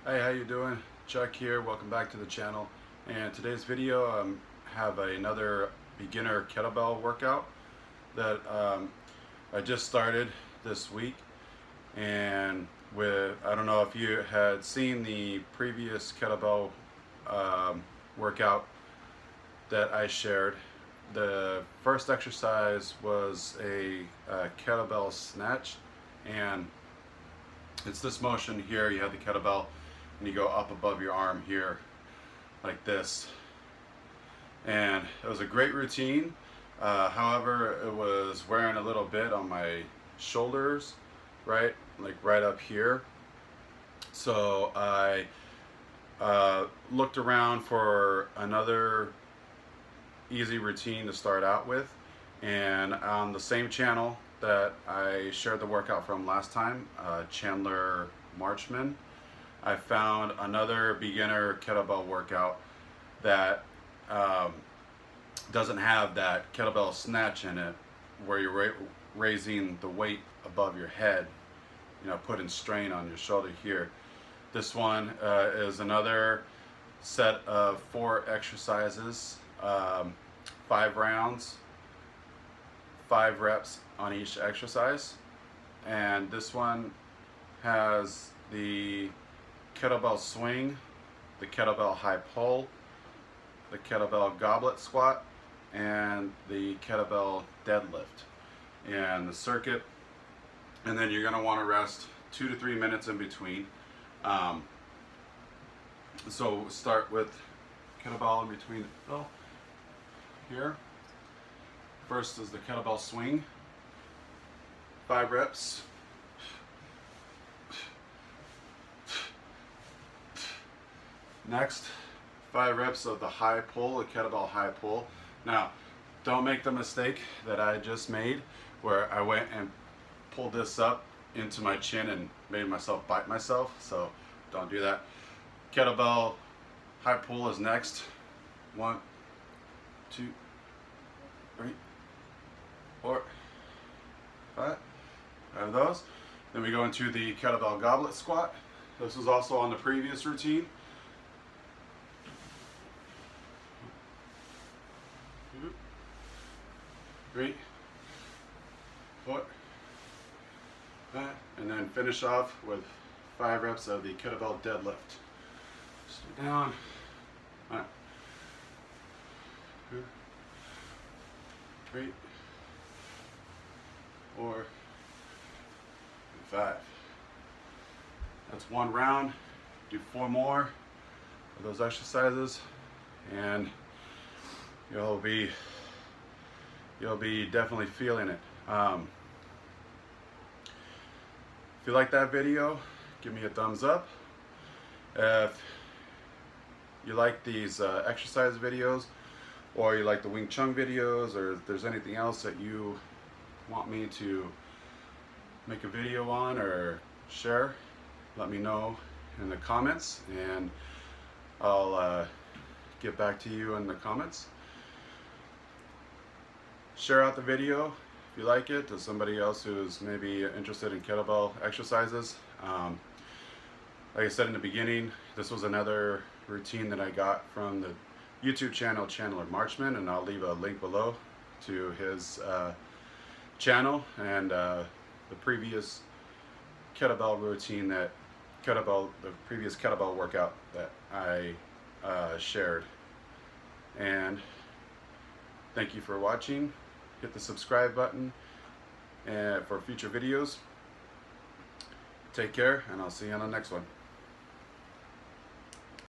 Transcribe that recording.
Hey, how you doing? Chuck here. Welcome back to the channel. And today's video, have another beginner kettlebell workout that I just started this week. And I don't know if you had seen the previous kettlebell workout that I shared. The first exercise was a kettlebell snatch, and it's this motion here. You have the kettlebell and you go up above your arm here like this, and it was a great routine. However, it was wearing a little bit on my shoulders, right up here. So I looked around for another easy routine to start out with, and on the same channel that I shared the workout from last time, Chandler Marchmen, I found another beginner kettlebell workout that doesn't have that kettlebell snatch in it, where you're raising the weight above your head, putting strain on your shoulder here. This one is another set of 4 exercises, 5 rounds, 5 reps on each exercise. And this one has the kettlebell swing, the kettlebell high pull, the kettlebell goblet squat, and the kettlebell deadlift, and the circuit. And then you're going to want to rest 2 to 3 minutes in between. So we'll start with kettlebell in between the middle here. First is the kettlebell swing, 5 reps. Next, 5 reps of the high pull, the kettlebell high pull. Now, don't make the mistake that I just made, where I went and pulled this up into my chin and made myself bite myself. So don't do that. Kettlebell high pull is next. 1, 2, 3, 4, 5. Have those. Then we go into the kettlebell goblet squat. This was also on the previous routine. 2, 3, 4, 5, and then finish off with 5 reps of the kettlebell deadlift. Stay down. 1, 2, 3, 4, 5. That's 1 round. Do 4 more of those exercises, and you'll be definitely feeling it. If you like that video, give me a thumbs up. If you like these exercise videos, or you like the Wing Chun videos, or if there's anything else that you want me to make a video on or share, let me know in the comments, and I'll get back to you in the comments. Share out the video if you like it to somebody else who's maybe interested in kettlebell exercises. Like I said in the beginning, this was another routine that I got from the YouTube channel Chandler Marchmen, and I'll leave a link below to his channel and the previous kettlebell routine the previous kettlebell workout that I shared. And thank you for watching. Hit the subscribe button for future videos. Take care, and I'll see you on the next one.